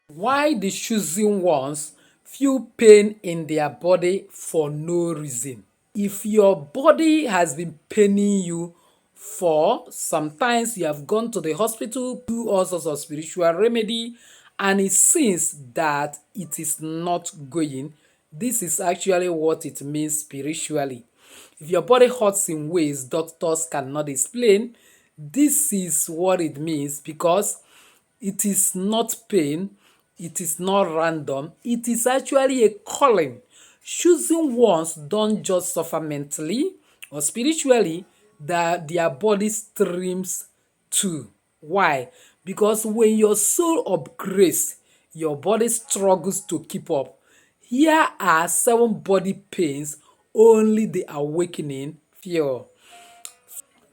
Why the choosing ones feel pain in their body for no reason? If your body has been paining you for sometimes you have gone to the hospital, do all sorts of spiritual remedy, and it seems that it is not going, this is actually what it means spiritually. If your body hurts in ways doctors cannot explain, this is what it means, because it is not pain, it is not random, it is actually a calling. Choosing ones don't just suffer mentally or spiritually, that their body streams too. Why? Because when your soul upgrades, your body struggles to keep up. Here are 7 body pains only the awakening feel.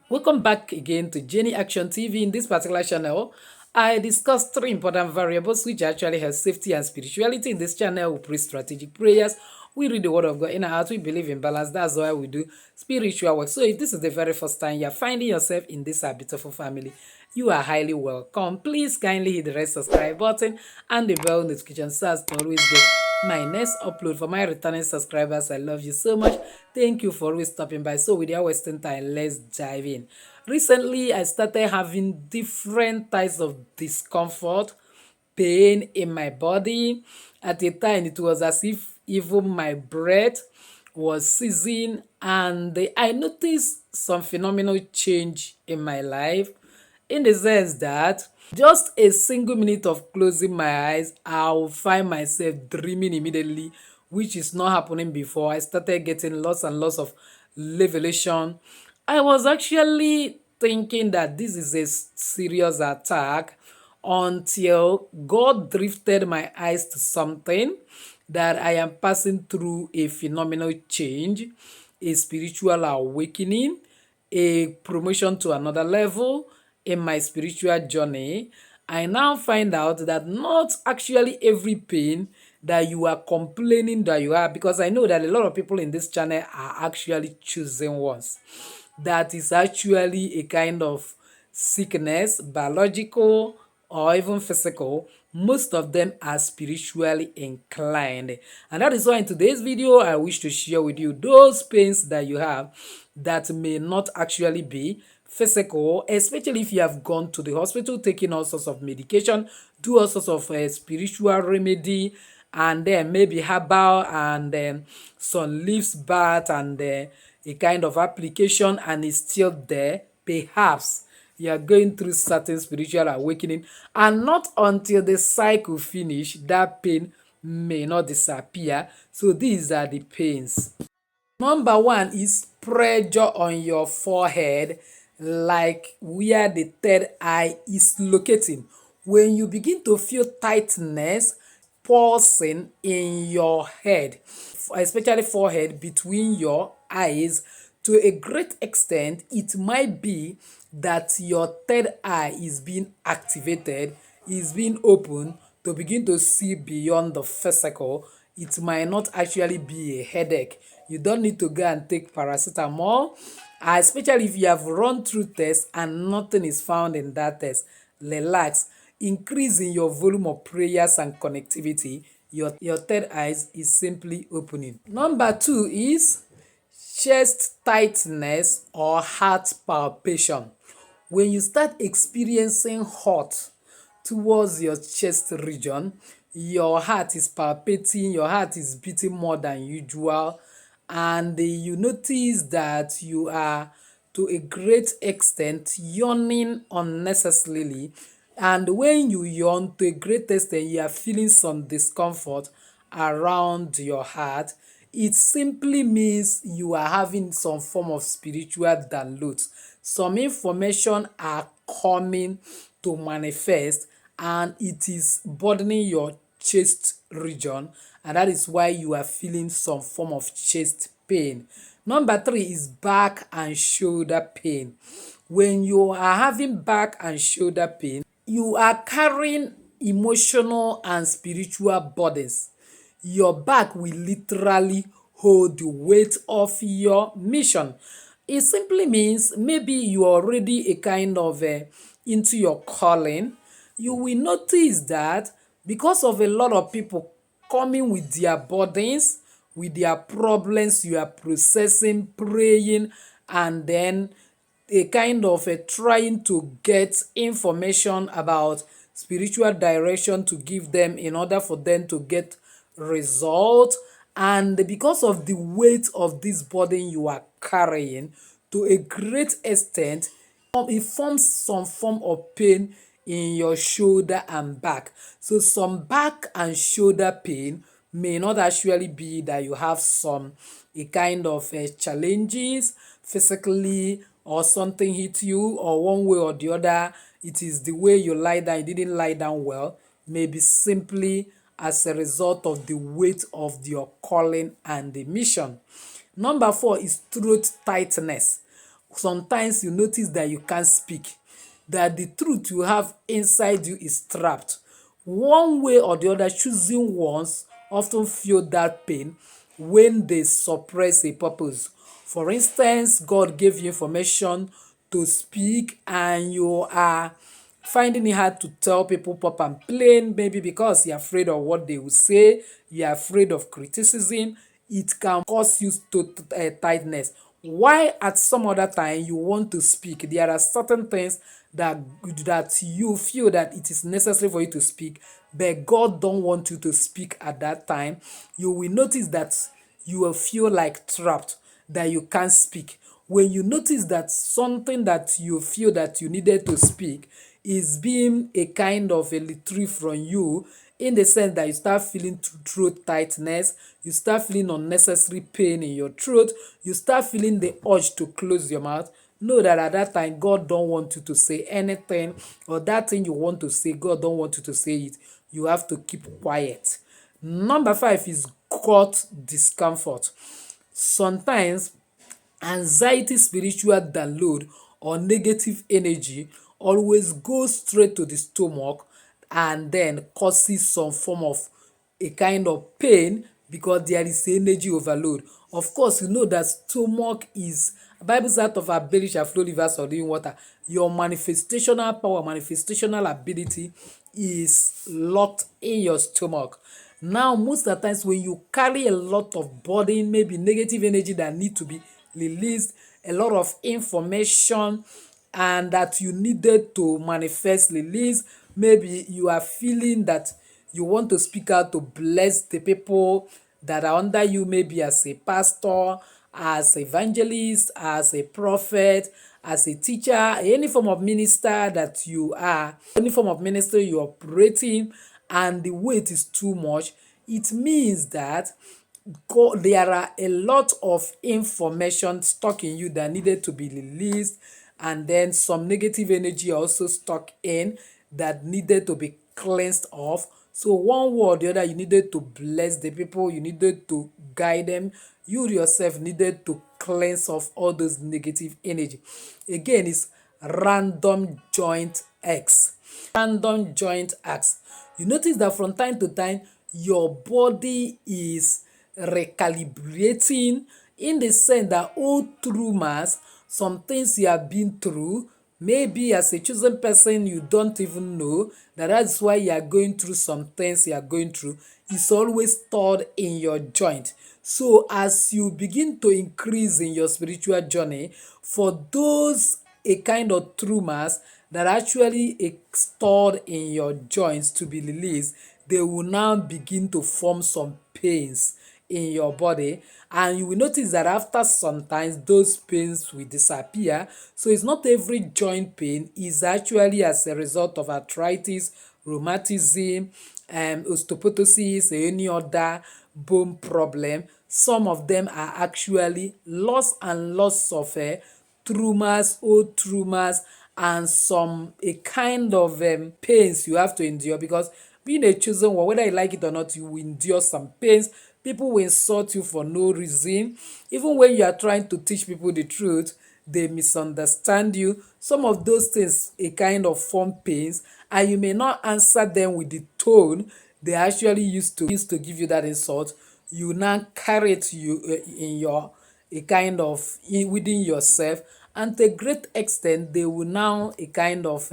Welcome back again to Jenny Action TV. In this particular channel, I discuss 3 important variables which actually have safety and spirituality. In this channel, we pray strategic prayers. We read the word of God in our heart. We believe in balance. That's why we do spiritual work. So if this is the very first time you're finding yourself in this our beautiful family, you are highly welcome. Please kindly hit the red subscribe button and the bell notification so as to always get my next upload. For my returning subscribers, I love you so much. Thank you for always stopping by. So without wasting time, let's dive in. Recently, I started having different types of discomfort, pain in my body. At the time, it was as if even my breath was seizing, and I noticed some phenomenal change in my life, in the sense that just a single minute of closing my eyes, I'll find myself dreaming immediately, which is not happening before. I started getting lots and lots of revelation. I was actually thinking that this is a serious attack, until God drifted my eyes to something, that I am passing through a phenomenal change, a spiritual awakening, a promotion to another level in my spiritual journey. I now find out that not actually every pain that you are complaining that you have, because I know that a lot of people in this channel are actually choosing ones. That is actually a kind of sickness, biological or even physical. Most of them are spiritually inclined. And that is why in today's video, I wish to share with you those pains that you have that may not actually be physical, especially if you have gone to the hospital, taking all sorts of medication, do all sorts of spiritual remedy, and then maybe herbal and some leaves bath and a kind of application, and it's still there. Perhaps you are going through certain spiritual awakening, and not until the cycle finish that pain may not disappear. So these are the pains. Number 1 is pressure on your forehead, like where the third eye is locating. When you begin to feel tightness, pulsing in your head, especially forehead between your eyes, to a great extent, it might be that your third eye is being activated, is being opened to begin to see beyond the physical. It might not actually be a headache. You don't need to go and take paracetamol, especially if you have run through tests and nothing is found in that test. Relax. Increase in your volume of prayers and connectivity. Your third eyes is simply opening. Number 2 is chest tightness or heart palpitation. When you start experiencing hot towards your chest region, your heart is palpitating, your heart is beating more than usual, and you notice that you are to a great extent yawning unnecessarily. And when you yawn to a great extent, you are feeling some discomfort around your heart. It simply means you are having some form of spiritual downloads. Some information are coming to manifest, and it is burdening your chest region, and that is why you are feeling some form of chest pain. Number 3 is back and shoulder pain. When you are having back and shoulder pain, you are carrying emotional and spiritual burdens. Your back will literally hold the weight of your mission. It simply means maybe you are already a kind of into your calling. You will notice that because of a lot of people coming with their burdens, with their problems, you are processing, praying, and then a kind of trying to get information about spiritual direction to give them in order for them to get result. And because of the weight of this burden you are carrying, to a great extent it forms some form of pain in your shoulder and back. So some back and shoulder pain may not actually be that you have some a kind of challenges physically, or something hit you, or one way or the other it is the way you lie down, you didn't lie down well, maybe simply as a result of the weight of your calling and the mission. Number 4 is throat tightness. Sometimes you notice that you can't speak, that the truth you have inside you is trapped. One way or the other, choosing ones often feel that pain when they suppress a purpose. For instance, God gave you information to speak and you are finding it hard to tell people pop and plain, maybe because you're afraid of what they will say, you're afraid of criticism. It can cause you to tightness. Why at some other time you want to speak, there are certain things that you feel that it is necessary for you to speak, but God don't want you to speak at that time. You will notice that you will feel like trapped, that you can't speak. When you notice that something that you feel that you needed to speak is being a kind of a retrieve from you, in the sense that you start feeling throat tightness, you start feeling unnecessary pain in your throat, you start feeling the urge to close your mouth, know that at that time God don't want you to say anything, or that thing you want to say, God don't want you to say it. You have to keep quiet. Number 5 is gut discomfort. Sometimes anxiety, spiritual download, or negative energy always goes straight to the stomach and then causes some form of a kind of pain because there is energy overload. Of course, you know that stomach is Bible says out of our belly shall flow rivers of living water. Your manifestational power, manifestational ability is locked in your stomach. Now, most of the times when you carry a lot of burden, maybe negative energy that need to be released, a lot of information and that you needed to manifest, release, maybe you are feeling that you want to speak out to bless the people that are under you, maybe as a pastor, as evangelist, as a prophet, as a teacher, any form of minister that you are, any form of ministry you're operating, and the weight is too much. It means that there are a lot of information stuck in you that needed to be released, and then some negative energy also stuck in that needed to be cleansed off. So one way or the other, you needed to bless the people, you needed to guide them, you yourself needed to cleanse off all those negative energy. Again, it's random joint X. Random joint acts. You notice that from time to time, your body is recalibrating, in the sense that all through mass, some things you have been through, maybe as a chosen person, you don't even know that's why you are going through some things you are going through. It's always stored in your joint. So as you begin to increase in your spiritual journey, for those a kind of traumas that actually stored in your joints to be released, they will now begin to form some pains in your body, and you will notice that after some time those pains will disappear. So it's not every joint pain is actually as a result of arthritis, rheumatism, osteoporosis, or any other bone problem. Some of them are actually loss and loss of traumas, old traumas, and some a kind of pains you have to endure, because being a chosen one, whether you like it or not, you will endure some pains. People will insult you for no reason. Even when you are trying to teach people the truth, they misunderstand you. Some of those things a kind of form pains, and you may not answer them with the tone they actually used to give you that insult. You now carry it in your a kind of within yourself, and to a great extent they will now a kind of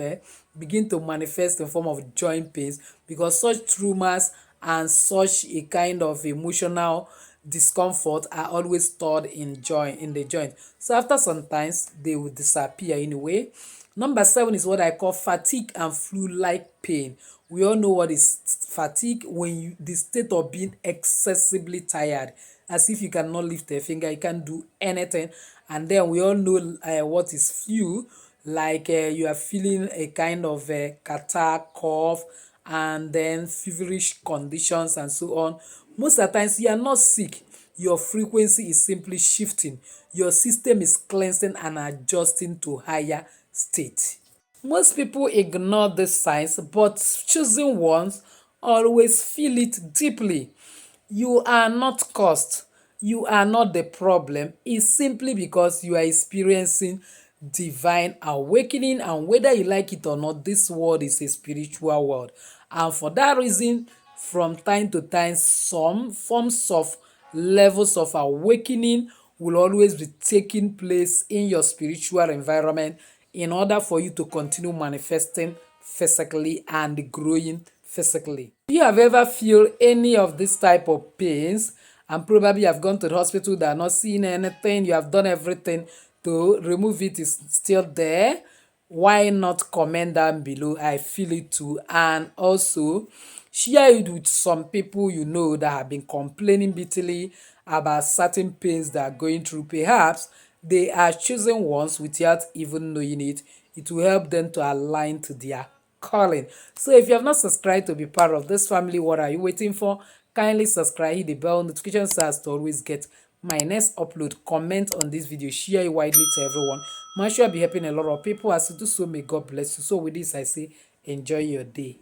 begin to manifest in form of joint pains, because such traumas and such a kind of emotional discomfort are always stored in the joint. So after some times they will disappear anyway. Number 7 is what I call fatigue and flu-like pain. We all know what is fatigue: when you the state of being excessively tired, as if you cannot lift a finger, you can't do anything. And then we all know what is flu, like you are feeling a kind of catarrh, cough, and then feverish conditions and so on. Most of the times you are not sick, your frequency is simply shifting, your system is cleansing and adjusting to higher state. Most people ignore these signs, but choosing ones always feel it deeply. You are not cursed. You are not the problem. It's simply because you are experiencing divine awakening, and whether you like it or not, this world is a spiritual world. And for that reason, from time to time, some forms of levels of awakening will always be taking place in your spiritual environment in order for you to continue manifesting physically and growing physically. If you have ever feel any of this type of pains, and probably you have gone to the hospital, they are not seeing anything, you have done everything to remove it, is still there, why not comment down below? I feel it too. And also share it with some people you know that have been complaining bitterly about certain pains they are going through. Perhaps they are choosing ones without even knowing it. It will help them to align to their calling. So if you have not subscribed to be part of this family, what are you waiting for? Kindly subscribe, hit the bell notification so as to always get my next upload. Comment on this video, share it widely to everyone. I'm sure I'll be helping a lot of people. As you do so, may God bless you. So with this I say, enjoy your day.